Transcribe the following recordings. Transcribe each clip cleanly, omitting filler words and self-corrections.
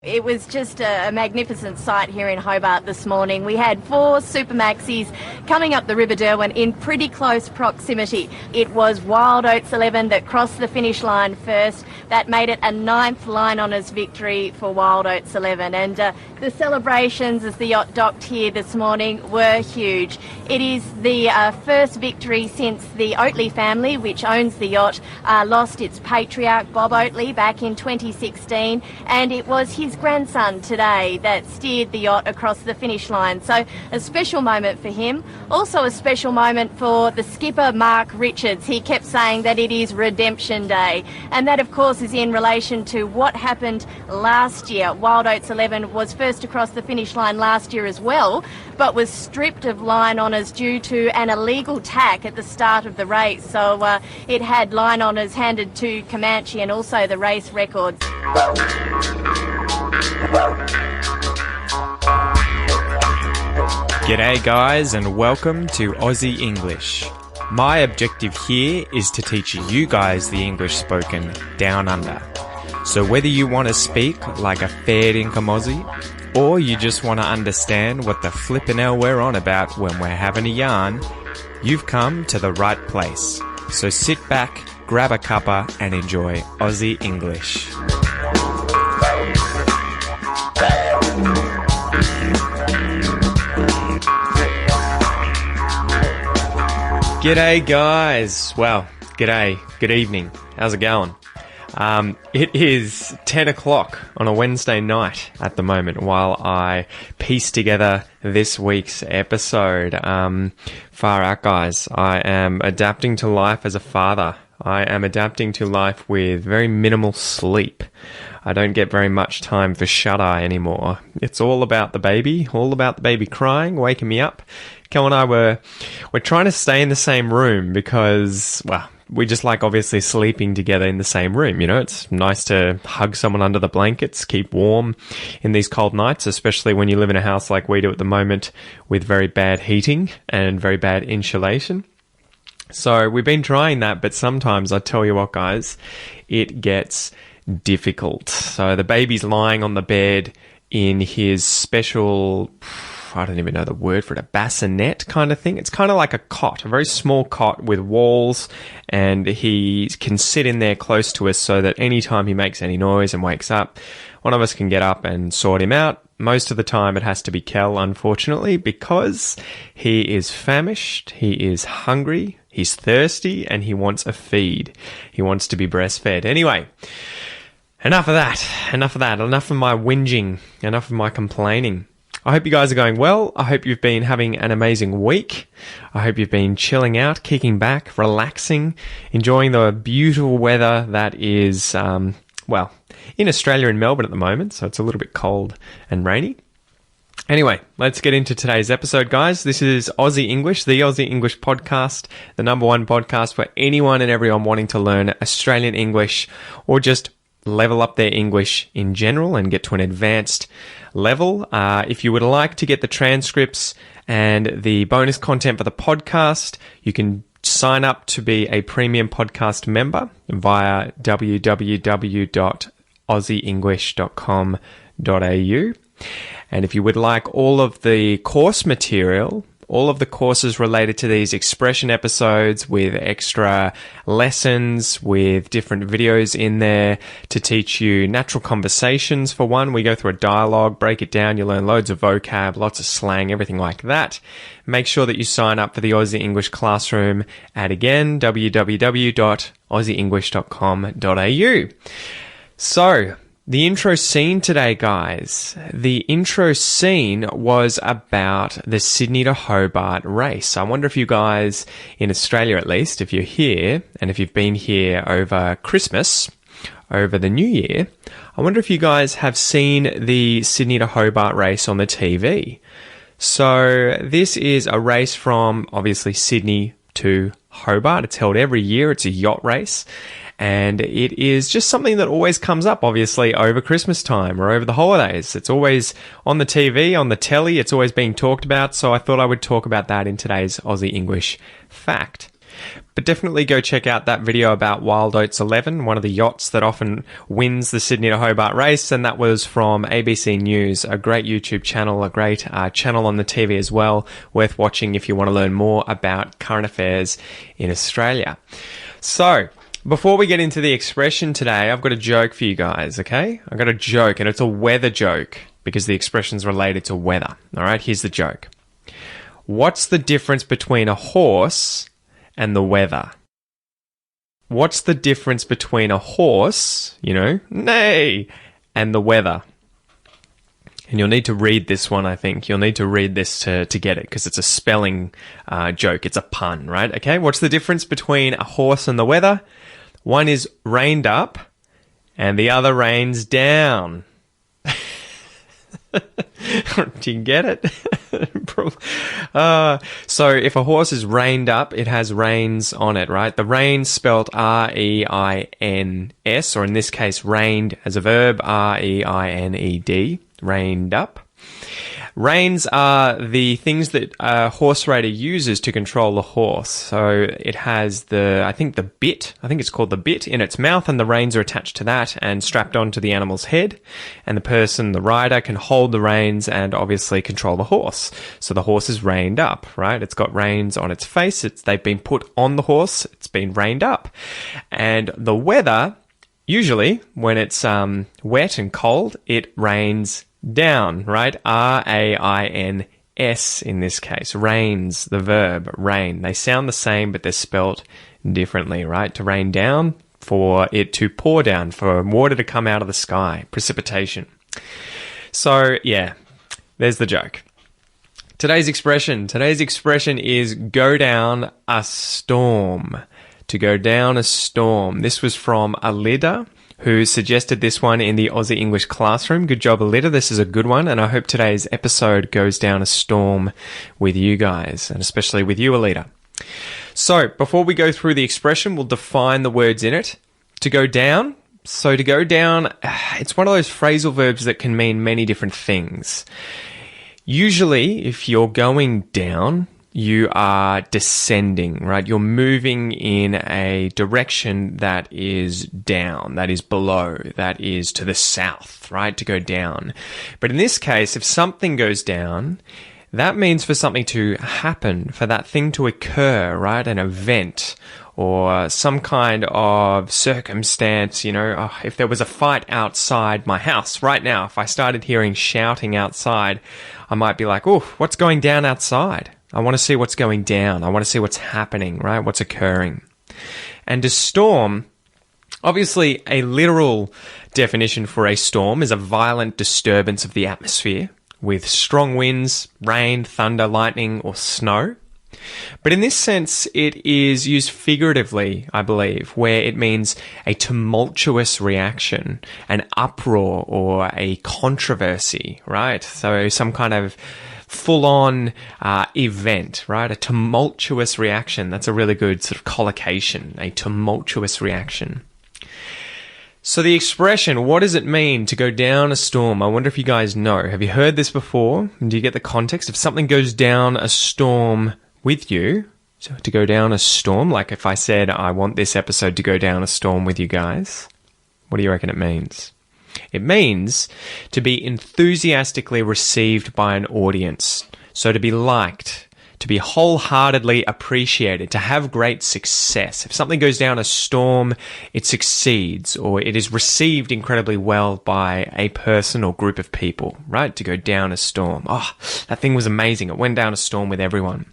It was just a magnificent sight here in Hobart this morning. We had 4 Super Maxis coming up the River Derwent in pretty close proximity. It was Wild Oats 11 that crossed the finish line first. That made it a 9th line honours victory for Wild Oats 11. And the celebrations as the yacht docked here this morning were huge. It is the first victory since the Oatley family, which owns the yacht, lost its patriarch Bob Oatley back in 2016, and it was his grandson today that steered the yacht across the finish line. So a special moment for him. Also a special moment for the skipper, Mark Richards. He kept saying that it is Redemption Day, and that of course is in relation to what happened last year. Wild Oats 11 was first across the finish line last year as well, but was stripped of line honours due to an illegal tack at the start of the race. So it had line honours handed to Comanche and also the race records. G'day guys, and welcome to Aussie English. My objective here is to teach you guys the English spoken down under. So whether you want to speak like a fair income Aussie, or you just want to understand what the flippin' hell we're on about when we're having a yarn, you've come to the right place. So sit back, grab a cuppa and enjoy Aussie English. G'day guys. Well, g'day, good evening. How's it going? It is 10 o'clock on a Wednesday night at the moment while I piece together this week's episode. Far out guys, I am adapting to life as a father. I am adapting to life with very minimal sleep. I don't get very much time for shut-eye anymore. It's all about the baby crying, waking me up. Kel and I we're trying to stay in the same room because, well, we just like obviously sleeping together in the same room. You know, it's nice to hug someone under the blankets, keep warm in these cold nights, especially when you live in a house like we do at the moment with very bad heating and very bad insulation. So we've been trying that, but sometimes I tell you what, guys, it gets difficult. So the baby's lying on the bed in his special, I don't even know the word for it, a bassinet kind of thing. It's kind of like a cot, a very small cot with walls, and he can sit in there close to us so that anytime he makes any noise and wakes up, one of us can get up and sort him out. Most of the time it has to be Kel, unfortunately, because he is famished, he is hungry, he's thirsty, and he wants a feed. He wants to be breastfed. Anyway, enough of that, enough of my whinging, enough of my complaining. I hope you guys are going well. I hope you've been having an amazing week. I hope you've been chilling out, kicking back, relaxing, enjoying the beautiful weather that is, well, in Australia in Melbourne at the moment, so it's a little bit cold and rainy. Anyway, let's get into today's episode, guys. This is Aussie English, the Aussie English Podcast, the number one podcast for anyone and everyone wanting to learn Australian English or just level up their English in general and get to an advanced level. If you would like to get the transcripts and the bonus content for the podcast, you can sign up to be a premium podcast member via www.aussieenglish.com.au. And if you would like all of the course material, all of the courses related to these expression episodes with extra lessons, with different videos in there to teach you natural conversations. For one, we go through a dialogue, break it down, you learn loads of vocab, lots of slang, everything like that. Make sure that you sign up for the Aussie English Classroom at, again, www.aussieenglish.com.au. So, the intro scene today, guys. The intro scene was about the Sydney to Hobart race. I wonder if you guys, in Australia at least, if you're here, and if you've been here over Christmas, over the New Year, I wonder if you guys have seen the Sydney to Hobart race on the TV. So this is a race from, obviously, Sydney to Hobart. It's held every year. It's a yacht race. And it is just something that always comes up, obviously, over Christmas time or over the holidays. It's always on the TV, on the telly. It's always being talked about. So I thought I would talk about that in today's Aussie English Fact. But definitely go check out that video about Wild Oats 11, one of the yachts that often wins the Sydney to Hobart race. And that was from ABC News, a great YouTube channel, a great channel on the TV as well, worth watching if you want to learn more about current affairs in Australia. So, before we get into the expression today, I've got a joke for you guys, okay? I've got a joke, and it's a weather joke because the expression's related to weather. All right, here's the joke. What's the difference between a horse and the weather? What's the difference between a horse, neigh, and the weather? And you'll need to read this one, I think. You'll need to read this to get it because it's a spelling joke. It's a pun, right? Okay, what's the difference between a horse and the weather? One is rained up and the other rains down. Do you get it? So if a horse is reined up, it has reins on it, right? The reins spelled R-E-I-N-S, or in this case, reined as a verb, R-E-I-N-E-D, reined up. Reins are the things that a horse rider uses to control the horse. So it has the bit, I think it's called the bit, in its mouth, and the reins are attached to that and strapped onto the animal's head. And the rider, can hold the reins and obviously control the horse. So the horse is reined up, right? It's got reins on its face. They've been put on the horse. It's been reined up. And the weather, usually when it's wet and cold, it rains down, right? R-A-I-N-S in this case. Rains, the verb, rain. They sound the same, but they're spelt differently, right? To rain down, for it to pour down, for water to come out of the sky, precipitation. So, yeah, there's the joke. Today's expression is go down a storm. To go down a storm. This was from Alida, who suggested this one in the Aussie English classroom. Good job, Alida. This is a good one, and I hope today's episode goes down a storm with you guys, and especially with you, Alida. So, before we go through the expression, we'll define the words in it. To go down. So, to go down, it's one of those phrasal verbs that can mean many different things. Usually, if you're going down, you are descending, right? You're moving in a direction that is down, that is below, that is to the south, right? To go down. But in this case, if something goes down, that means for something to happen, for that thing to occur, right? An event or some kind of circumstance, if there was a fight outside my house right now, if I started hearing shouting outside, I might be like, oh, what's going down outside? I want to see what's going down. I want to see what's happening, right? What's occurring. And a storm, obviously a literal definition for a storm is a violent disturbance of the atmosphere with strong winds, rain, thunder, lightning, or snow. But in this sense, it is used figuratively, I believe, where it means a tumultuous reaction, an uproar, or a controversy, right? So some kind of full-on event, right? A tumultuous reaction. That's a really good sort of collocation, a tumultuous reaction. So the expression, what does it mean to go down a storm? I wonder if you guys know. Have you heard this before? Do you get the context? If something goes down a storm with you, so to go down a storm, like if I said I want this episode to go down a storm with you guys, what do you reckon it means? It means to be enthusiastically received by an audience. So to be liked, to be wholeheartedly appreciated, to have great success. If something goes down a storm, it succeeds, or it is received incredibly well by a person or group of people, right? To go down a storm. Oh, that thing was amazing. It went down a storm with everyone.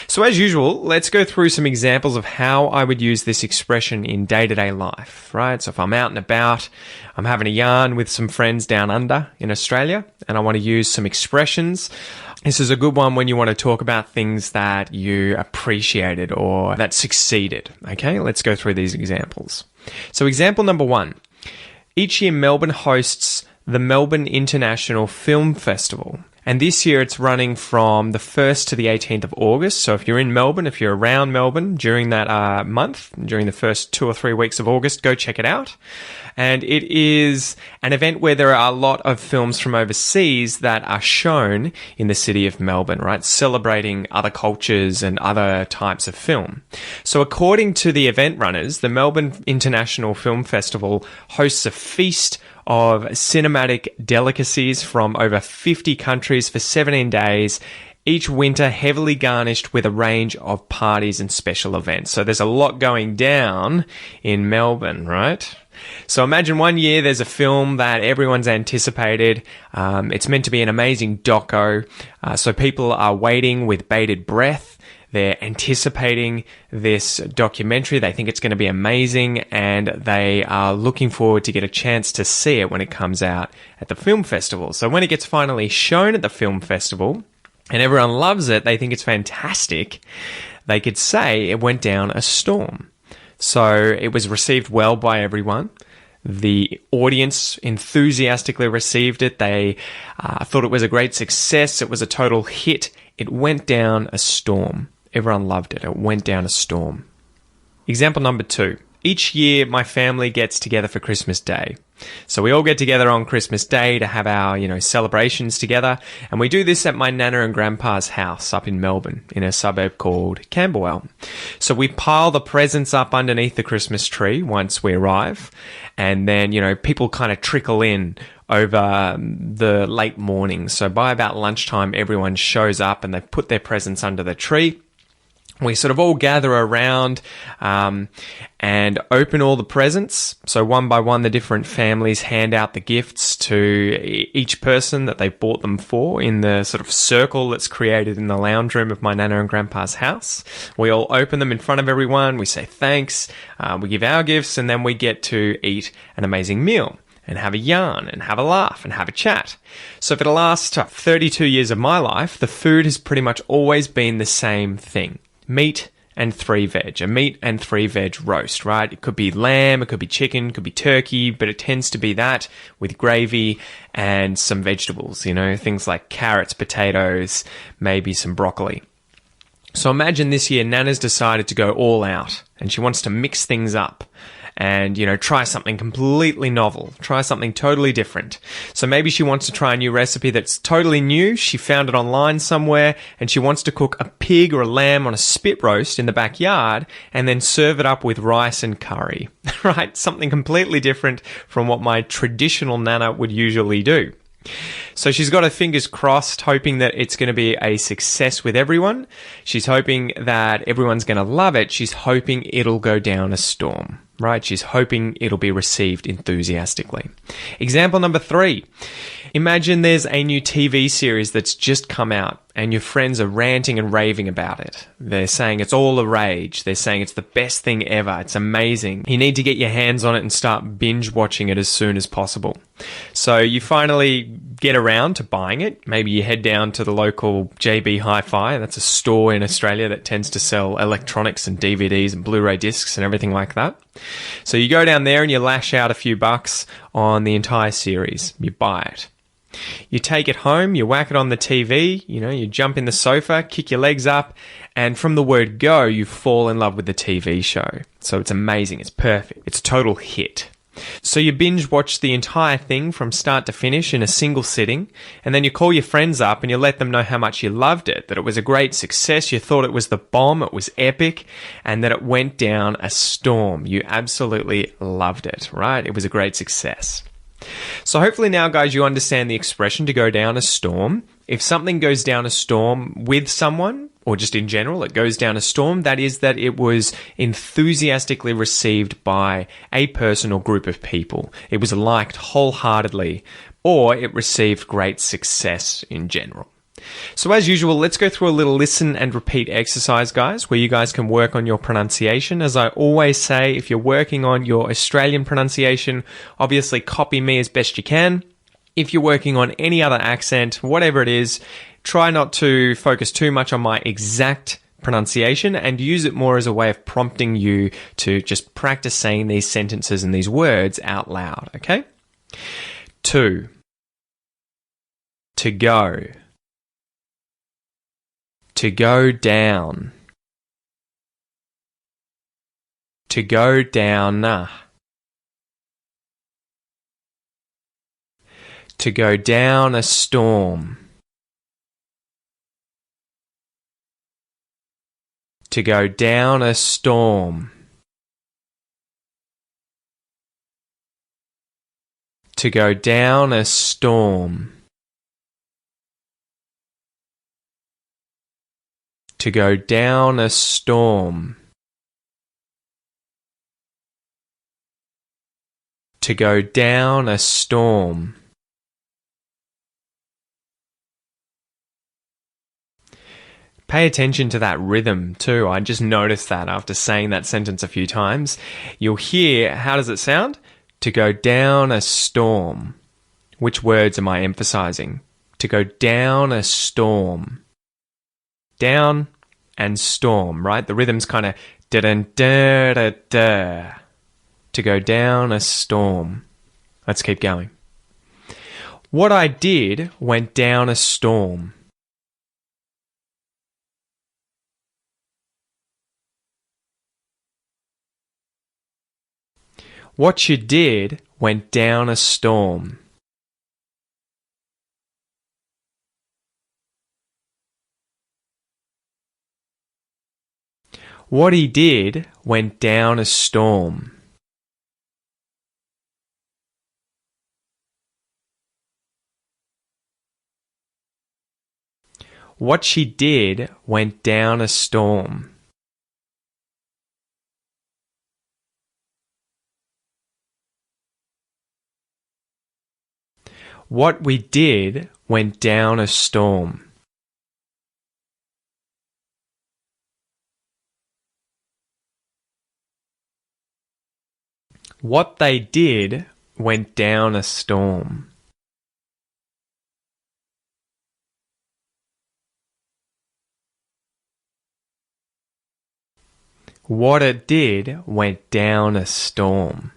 So as usual, let's go through some examples of how I would use this expression in day-to-day life, right? So if I'm out and about, I'm having a yarn with some friends down under in Australia, and I want to use some expressions. This is a good one when you want to talk about things that you appreciated or that succeeded. Okay, let's go through these examples. So example number 1. Each year, Melbourne hosts the Melbourne International Film Festival. And this year it's running from the 1st to the 18th of August. So if you're in Melbourne, if you're around Melbourne during that month, during the first 2 or 3 weeks of August, go check it out. And it is an event where there are a lot of films from overseas that are shown in the city of Melbourne, right? Celebrating other cultures and other types of film. So according to the event runners, the Melbourne International Film Festival hosts a feast of cinematic delicacies from over 50 countries for 17 days, each winter heavily garnished with a range of parties and special events. So there's a lot going down in Melbourne, right? So imagine one year there's a film that everyone's anticipated. It's meant to be an amazing doco. So people are waiting with bated breath. They're anticipating this documentary. They think it's going to be amazing, and they are looking forward to get a chance to see it when it comes out at the film festival. So when it gets finally shown at the film festival and everyone loves it, they think it's fantastic, they could say it went down a storm. So it was received well by everyone. The audience enthusiastically received it. They thought it was a great success. It was a total hit. It went down a storm. Everyone loved it. It went down a storm. Example number 2. Each year, my family gets together for Christmas Day. So we all get together on Christmas Day to have our, celebrations together. And we do this at my Nana and Grandpa's house up in Melbourne, in a suburb called Camberwell. So we pile the presents up underneath the Christmas tree once we arrive. And then, people kind of trickle in over the late morning. So by about lunchtime, everyone shows up and they've put their presents under the tree. We sort of all gather around and open all the presents. So one by one, the different families hand out the gifts to each person that they bought them for in the sort of circle that's created in the lounge room of my Nana and Grandpa's house. We all open them in front of everyone. We say thanks. We give our gifts, and then we get to eat an amazing meal and have a yarn and have a laugh and have a chat. So for the last 32 years of my life, the food has pretty much always been the same thing. Meat and 3 veg, a meat and 3 veg roast, right? It could be lamb, it could be chicken, it could be turkey, but it tends to be that with gravy and some vegetables, things like carrots, potatoes, maybe some broccoli. So imagine this year Nana's decided to go all out and she wants to mix things up and, try something completely novel, try something totally different. So maybe she wants to try a new recipe that's totally new. She found it online somewhere and she wants to cook a pig or a lamb on a spit roast in the backyard and then serve it up with rice and curry, right? Something completely different from what my traditional Nana would usually do. So she's got her fingers crossed, hoping that it's going to be a success with everyone. She's hoping that everyone's going to love it. She's hoping it'll go down a storm, right? She's hoping it'll be received enthusiastically. Example number 3. Imagine there's a new TV series that's just come out and your friends are ranting and raving about it. They're saying it's all the rage. They're saying it's the best thing ever. It's amazing. You need to get your hands on it and start binge watching it as soon as possible. So you finally get around to buying it. Maybe you head down to the local JB Hi-Fi. That's a store in Australia that tends to sell electronics and DVDs and Blu-ray discs and everything like that. So you go down there and you lash out a few bucks on the entire series. You buy it. You take it home, you whack it on the TV, you jump in the sofa, kick your legs up, and from the word go, you fall in love with the TV show. So it's amazing, it's perfect, it's a total hit. So you binge watch the entire thing from start to finish in a single sitting, and then you call your friends up and you let them know how much you loved it, that it was a great success, you thought it was the bomb, it was epic, and that it went down a storm. You absolutely loved it, right? It was a great success. So hopefully now, guys, you understand the expression to go down a storm. If something goes down a storm with someone, or just in general, it goes down a storm, that is that it was enthusiastically received by a person or group of people. It was liked wholeheartedly, or it received great success in general. So as usual, let's go through a little listen and repeat exercise, guys, where you guys can work on your pronunciation. As I always say, if you're working on your Australian pronunciation, obviously copy me as best you can. If you're working on any other accent, whatever it is, try not to focus too much on my exact pronunciation and use it more as a way of prompting you to just practice saying these sentences and these words out loud, okay? 2. To go. To go down. To go down. To go down a storm. To go down a storm. To go down a storm. To go down a storm. To go down a storm. Pay attention to that rhythm too. I just noticed that after saying that sentence a few times. You'll hear, how does it sound? To go down a storm. Which words am I emphasizing? To go down a storm. Down and storm, right? The rhythm's kind of da-da-da-da-da. To go down a storm. Let's keep going. What I did went down a storm. What you did went down a storm. What he did went down a storm. What she did went down a storm. What we did went down a storm. What they did went down a storm. What it did went down a storm.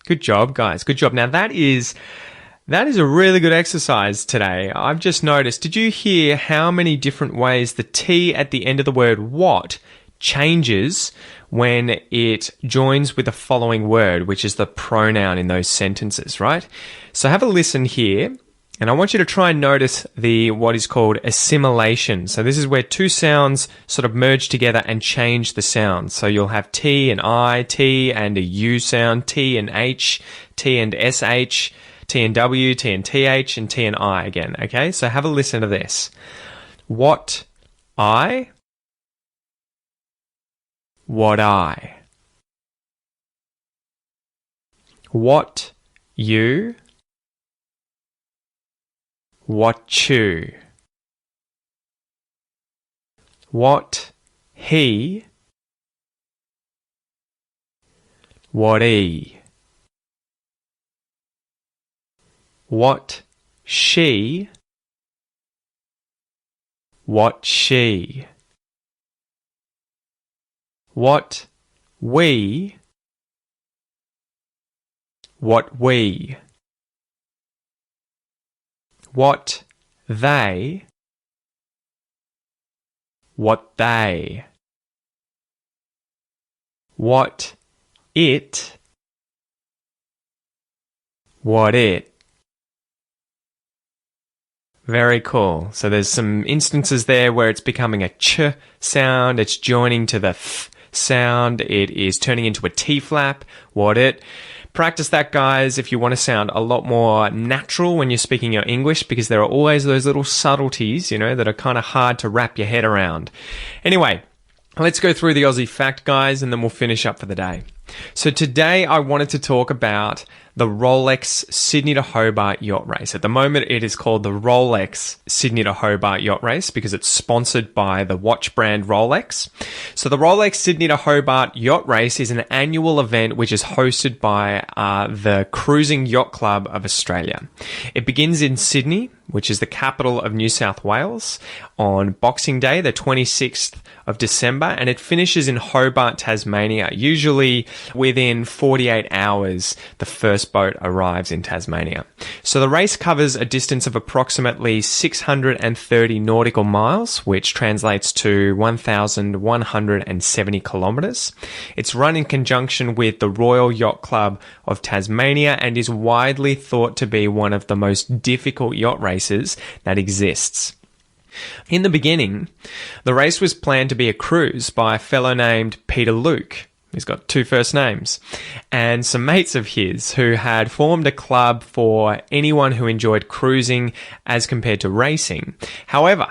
Good job, guys. Good job. Now that is a really good exercise today. I've just noticed, did you hear how many different ways the T at the end of the word what changes when it joins with the following word, which is the pronoun in those sentences, right? So have a listen here. And I want you to try and notice what is called assimilation. So this is where two sounds sort of merge together and change the sound. So you'll have T and I, T and a U sound, T and H, T and SH, T and W, T and TH, and T and I again. Okay, so have a listen to this. What I. What I. What you. What you. What he. What he. What she. What she. What we. What we. What they. What they. What it. What it. Very cool. So there's some instances there where it's becoming a ch sound, it's joining to the th sound, it is turning into a T flap, what it. Practice that, guys, if you want to sound a lot more natural when you're speaking your English, because there are always those little subtleties, that are kind of hard to wrap your head around. Anyway, let's go through the Aussie fact, guys, and then we'll finish up for the day. So today I wanted to talk about the Rolex Sydney to Hobart Yacht Race. At the moment, it is called the Rolex Sydney to Hobart Yacht Race because it's sponsored by the watch brand Rolex. So the Rolex Sydney to Hobart Yacht Race is an annual event which is hosted by the Cruising Yacht Club of Australia. It begins in Sydney, which is the capital of New South Wales, on Boxing Day, the 26th of December, and it finishes in Hobart, Tasmania. Usually within 48 hours, the first boat arrives in Tasmania. So the race covers a distance of approximately 630 nautical miles, which translates to 1,170 kilometres. It's run in conjunction with the Royal Yacht Club of Tasmania and is widely thought to be one of the most difficult yacht races that exists. In the beginning, the race was planned to be a cruise by a fellow named Peter Luke. He's got two first names, and some mates of his who had formed a club for anyone who enjoyed cruising as compared to racing. However,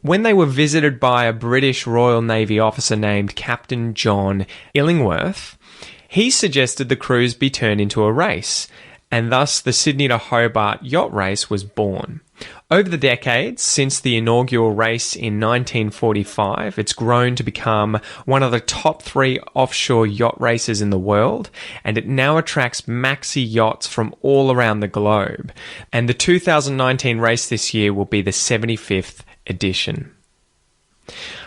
when they were visited by a British Royal Navy officer named Captain John Illingworth, he suggested the cruise be turned into a race, and thus the Sydney to Hobart Yacht Race was born. Over the decades, since the inaugural race in 1945, it's grown to become one of the top 3 offshore yacht races in the world, and it now attracts maxi yachts from all around the globe. And the 2019 race this year will be the 75th edition.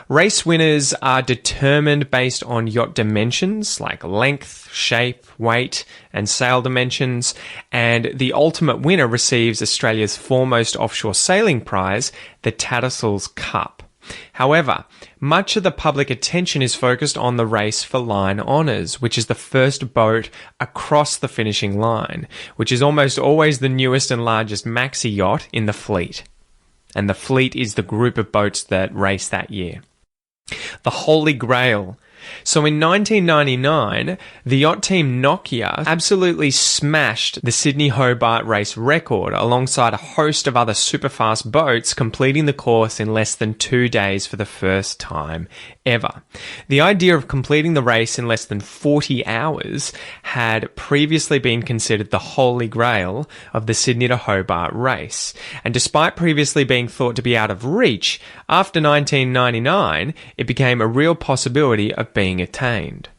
Race winners are determined based on yacht dimensions like length, shape, weight, and sail dimensions, and the ultimate winner receives Australia's foremost offshore sailing prize, the Tattersalls Cup. However, much of the public attention is focused on the race for line honours, which is the first boat across the finishing line, which is almost always the newest and largest maxi yacht in the fleet. And the fleet is the group of boats that race that year. The Holy Grail. So in 1999, the yacht team Nokia absolutely smashed the Sydney Hobart race record alongside a host of other superfast boats, completing the course in less than 2 days for the first time ever. The idea of completing the race in less than 40 hours had previously been considered the holy grail of the Sydney to Hobart race. And despite previously being thought to be out of reach, after 1999, it became a real possibility of being attained.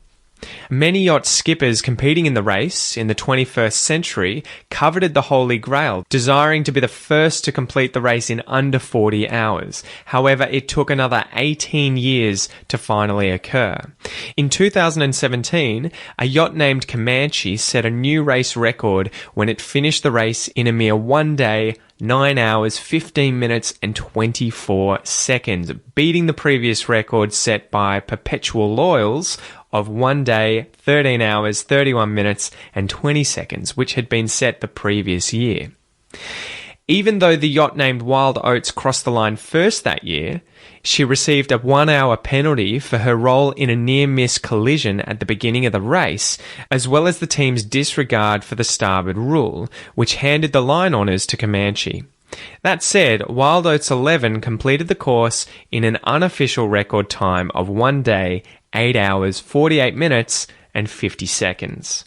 Many yacht skippers competing in the race in the 21st century coveted the Holy Grail, desiring to be the first to complete the race in under 40 hours. However, it took another 18 years to finally occur. In 2017, a yacht named Comanche set a new race record when it finished the race in a mere 1 day, 9 hours, 15 minutes and 24 seconds, beating the previous record set by Perpetual Loyals of 1 day, 13 hours, 31 minutes and 20 seconds, which had been set the previous year. Even though the yacht named Wild Oats crossed the line first that year, she received a 1 hour penalty for her role in a near-miss collision at the beginning of the race, as well as the team's disregard for the starboard rule, which handed the line honours to Comanche. That said, Wild Oats 11 completed the course in an unofficial record time of 1 day, 8 hours, 48 minutes and 50 seconds.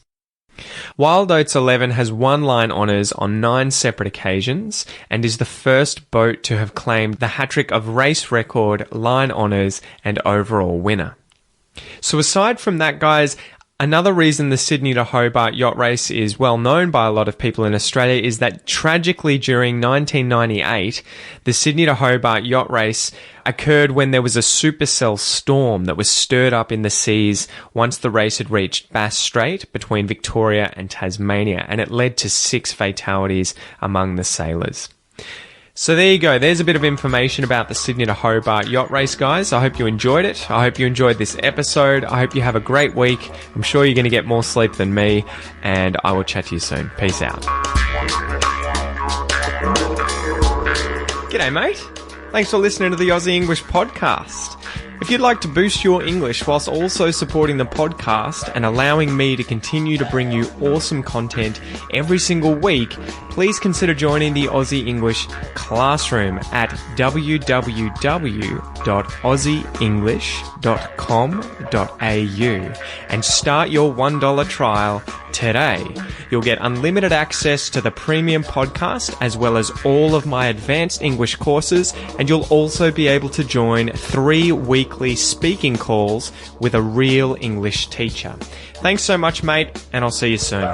Wild Oats 11 has won line honours on 9 separate occasions and is the first boat to have claimed the hat-trick of race record, line honours and overall winner. So aside from that, guys, another reason the Sydney to Hobart yacht race is well known by a lot of people in Australia is that tragically during 1998, the Sydney to Hobart yacht race occurred when there was a supercell storm that was stirred up in the seas once the race had reached Bass Strait between Victoria and Tasmania, and it led to 6 fatalities among the sailors. So there you go. There's a bit of information about the Sydney to Hobart yacht race, guys. I hope you enjoyed it. I hope you enjoyed this episode. I hope you have a great week. I'm sure you're going to get more sleep than me, and I will chat to you soon. Peace out. G'day, mate. Thanks for listening to the Aussie English Podcast. If you'd like to boost your English whilst also supporting the podcast and allowing me to continue to bring you awesome content every single week, please consider joining the Aussie English Classroom at www.aussieenglish.com.au and start your $1 trial today, you'll get unlimited access to the premium podcast as well as all of my advanced English courses, and you'll also be able to join 3 weekly speaking calls with a real English teacher. Thanks so much, mate, and I'll see you soon.